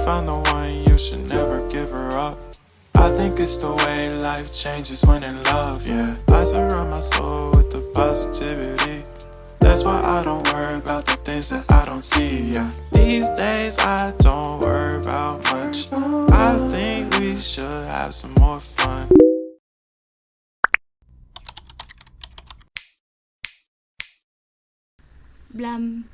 found the one, you should never give her up. I think it's the way life changes when in love, yeah. I surround my soul with the positivity. That's why I don't worry about the things that I don't see, yeah. These days I don't worry about much. I think we should have some more fun. Blam.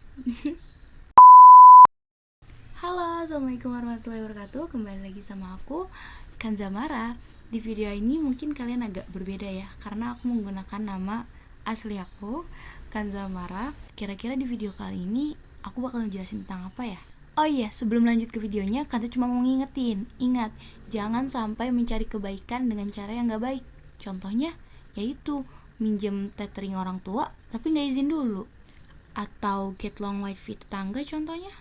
Halo, assalamualaikum warahmatullahi wabarakatuh. Kembali lagi sama aku, Kanza Mara. Di video ini mungkin kalian agak berbeda ya, karena aku menggunakan nama asli aku, Kanza Mara. Kira-kira di video kali ini aku bakal ngejelasin tentang apa ya? Oh iya, sebelum lanjut ke videonya, Kanza cuma mau ngingetin, ingat, jangan sampai mencari kebaikan dengan cara yang gak baik. Contohnya, yaitu minjem tethering orang tua tapi gak izin dulu, atau get long wifi tetangga contohnya.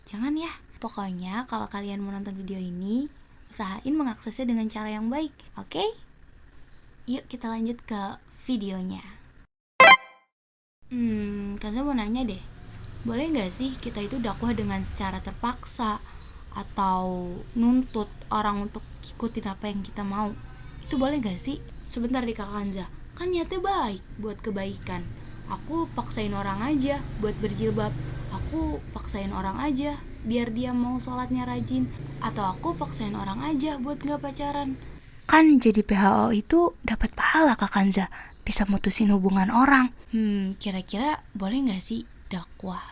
Jangan ya. Pokoknya kalau kalian mau nonton video ini, usahain mengaksesnya dengan cara yang baik, oke? Yuk kita lanjut ke videonya. Kanza mau nanya deh, boleh gak sih kita itu dakwah dengan secara terpaksa atau nuntut orang untuk ikutin apa yang kita mau? Itu boleh gak sih? Sebentar deh Kak Kanza, kan niatnya baik buat kebaikan. Aku paksain orang aja buat berjilbab, aku paksain orang aja biar dia mau sholatnya rajin, atau aku paksain orang aja buat gak pacaran. Kan jadi PHO itu dapat pahala Kak Kanza, bisa mutusin hubungan orang. Kira-kira boleh gak sih dakwah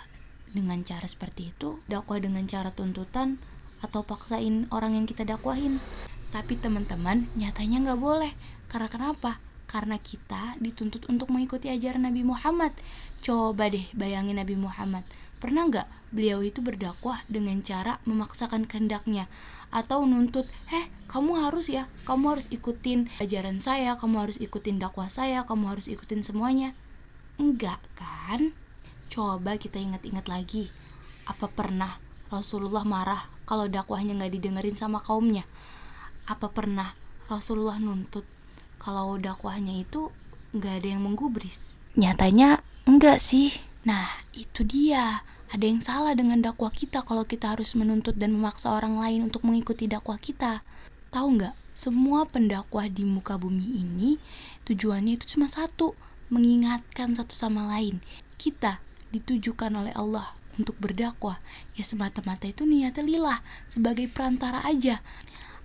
dengan cara seperti itu? Dakwah dengan cara tuntutan atau paksain orang yang kita dakwahin? Tapi teman-teman, nyatanya gak boleh. Karena kenapa? Karena kita dituntut untuk mengikuti ajaran Nabi Muhammad. Coba deh bayangin Nabi Muhammad, pernah gak beliau itu berdakwah dengan cara memaksakan kehendaknya, atau nuntut, kamu harus ikutin ajaran saya, kamu harus ikutin dakwah saya, kamu harus ikutin semuanya? Enggak kan? Coba kita ingat-ingat lagi, apa pernah Rasulullah marah kalau dakwahnya gak didengerin sama kaumnya? Apa pernah Rasulullah nuntut kalau dakwahnya itu gak ada yang menggubris? Nyatanya enggak sih. Nah itu dia, ada yang salah dengan dakwah kita kalau kita harus menuntut dan memaksa orang lain untuk mengikuti dakwah kita. Tahu gak, semua pendakwah di muka bumi ini tujuannya itu cuma satu, mengingatkan satu sama lain. Kita ditujukan oleh Allah untuk berdakwah, ya semata-mata itu niatnya lillah, sebagai perantara aja.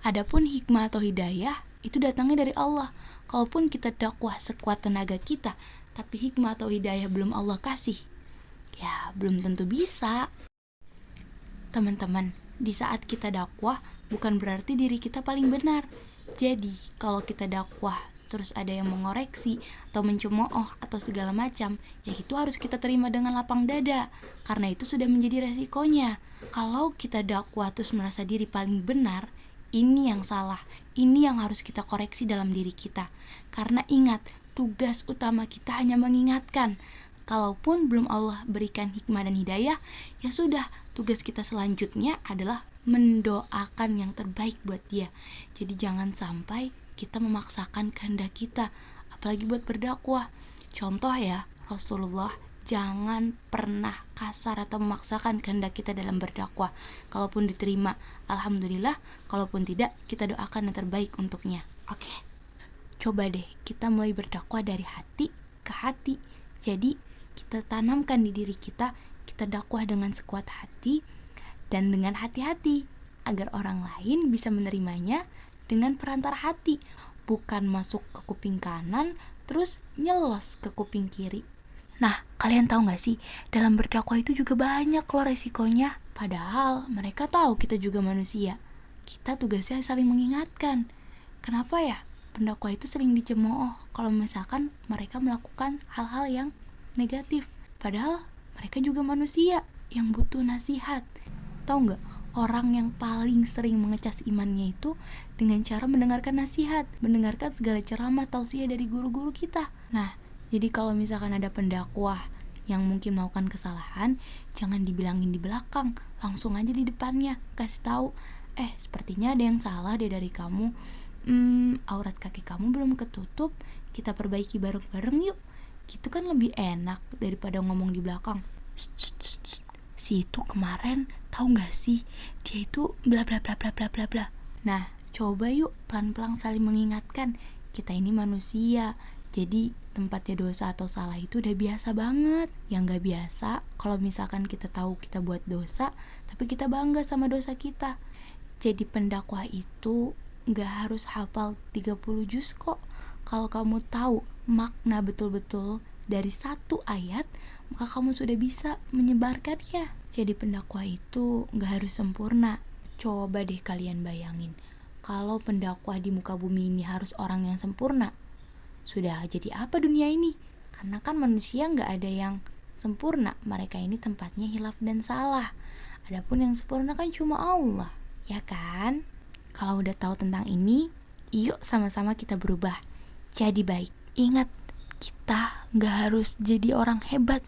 Adapun hikmah atau hidayah itu datangnya dari Allah. Kalaupun kita dakwah sekuat tenaga kita, tapi hikmah atau hidayah belum Allah kasih, ya belum tentu bisa. Teman-teman, di saat kita dakwah bukan berarti diri kita paling benar. Jadi kalau kita dakwah terus ada yang mengoreksi atau mencemooh atau segala macam, ya itu harus kita terima dengan lapang dada, karena itu sudah menjadi resikonya. Kalau kita dakwah terus merasa diri paling benar, ini yang salah, ini yang harus kita koreksi dalam diri kita. Karena ingat, tugas utama kita hanya mengingatkan. Kalaupun belum Allah berikan hikmah dan hidayah, ya sudah, tugas kita selanjutnya adalah mendoakan yang terbaik buat dia. Jadi jangan sampai kita memaksakan kehendak kita, apalagi buat berdakwah. Contoh ya, Rasulullah jangan pernah kasar atau memaksakan kehendak kita dalam berdakwah. Kalaupun diterima, alhamdulillah. Kalaupun tidak, kita doakan yang terbaik untuknya. Oke? Coba deh kita mulai berdakwah dari hati ke hati. Jadi kita tanamkan di diri kita, kita dakwah dengan sekuat hati dan dengan hati-hati, agar orang lain bisa menerimanya dengan perantara hati, bukan masuk ke kuping kanan terus nyelos ke kuping kiri. Nah, kalian tahu gak sih, dalam berdakwah itu juga banyak loh resikonya. Padahal mereka tahu kita juga manusia. Kita tugasnya saling mengingatkan. Kenapa ya pendakwah itu sering dicemooh kalau misalkan mereka melakukan hal-hal yang negatif? Padahal mereka juga manusia yang butuh nasihat. Tahu gak, orang yang paling sering mengecas imannya itu dengan cara mendengarkan nasihat, mendengarkan segala ceramah tausiah dari guru-guru kita. Nah, jadi kalau misalkan ada pendakwah yang mungkin melakukan kesalahan, jangan dibilangin di belakang, langsung aja di depannya, kasih tahu, sepertinya ada yang salah deh dari kamu. Aurat kaki kamu belum ketutup, kita perbaiki bareng-bareng yuk. Gitu kan lebih enak daripada ngomong di belakang. si itu kemarin tahu nggak sih, dia itu bla bla bla bla bla bla bla. Nah, coba yuk pelan-pelan saling mengingatkan. Kita ini manusia, jadi tempatnya dosa atau salah itu udah biasa banget. Yang gak biasa kalau misalkan kita tahu kita buat dosa, tapi kita bangga sama dosa kita. Jadi pendakwah itu gak harus hafal 30 juz kok. Kalau kamu tahu makna betul-betul dari satu ayat, maka kamu sudah bisa menyebarkannya. Jadi pendakwah itu gak harus sempurna. Coba deh kalian bayangin, kalau pendakwah di muka bumi ini harus orang yang sempurna, sudah jadi apa dunia ini? Karena kan manusia gak ada yang sempurna. Mereka ini tempatnya hilaf dan salah. Adapun yang sempurna kan cuma Allah, ya kan? Kalau udah tahu tentang ini, yuk sama-sama kita berubah jadi baik. Ingat, kita gak harus jadi orang hebat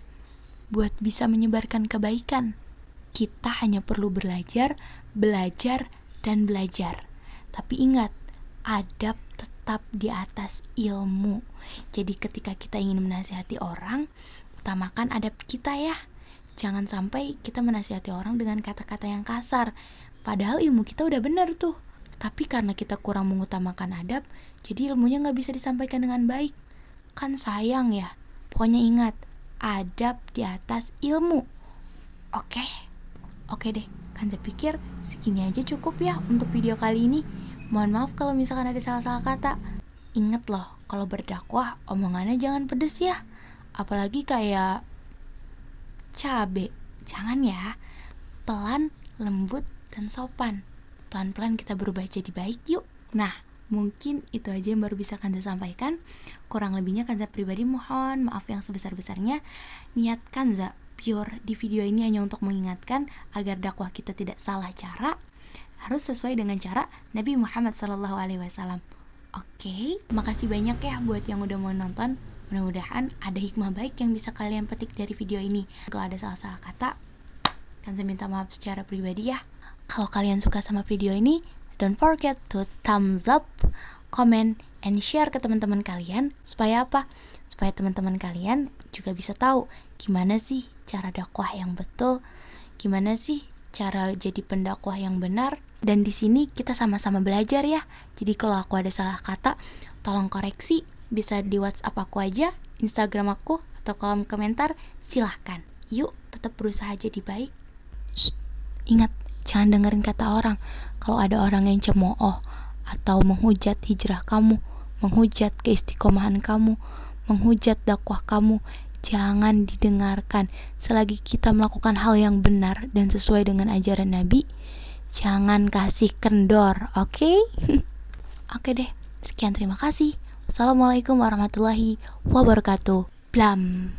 buat bisa menyebarkan kebaikan. Kita hanya perlu belajar, dan belajar. Tapi ingat, adab tetap di atas ilmu. Jadi ketika kita ingin menasihati orang, utamakan adab kita ya. Jangan sampai kita menasihati orang dengan kata-kata yang kasar, padahal ilmu kita udah benar tuh. Tapi karena kita kurang mengutamakan adab, jadi ilmunya gak bisa disampaikan dengan baik. Kan sayang ya. Pokoknya ingat, adab di atas ilmu. Oke deh, Kanza pikir segini aja cukup ya untuk video kali ini. Mohon maaf kalau misalkan ada salah-salah kata. Ingat loh, kalau berdakwah omongannya jangan pedes ya. Apalagi kayak cabe. Jangan ya. Pelan, lembut, dan sopan. Pelan-pelan kita berubah jadi baik yuk. Nah, mungkin itu aja yang baru bisa Kanza sampaikan. Kurang lebihnya Kanza pribadi mohon maaf yang sebesar-besarnya. Niat Kanza pure di video ini hanya untuk mengingatkan agar dakwah kita tidak salah cara, harus sesuai dengan cara Nabi Muhammad SAW. Oke, makasih banyak ya buat yang udah mau nonton. Mudah-mudahan ada hikmah baik yang bisa kalian petik dari video ini. Kalau ada salah-salah kata, Kanza minta maaf secara pribadi ya. Kalau kalian suka sama video ini, don't forget to thumbs up, comment, and share ke teman-teman kalian. Supaya apa? Supaya teman-teman kalian juga bisa tahu gimana sih cara dakwah yang betul, gimana sih cara jadi pendakwah yang benar. Dan di sini kita sama-sama belajar ya. Jadi kalau aku ada salah kata, tolong koreksi. Bisa di WhatsApp aku aja, Instagram aku, atau kolom komentar. Silahkan. Yuk, tetap berusaha jadi baik. Ingat, jangan dengerin kata orang. Kalau ada orang yang cemooh atau menghujat hijrah kamu, menghujat keistiqomahan kamu, menghujat dakwah kamu, jangan didengarkan. Selagi kita melakukan hal yang benar dan sesuai dengan ajaran Nabi, jangan kasih kendor, oke? Oke deh, sekian, terima kasih. Assalamualaikum warahmatullahi wabarakatuh. Blam.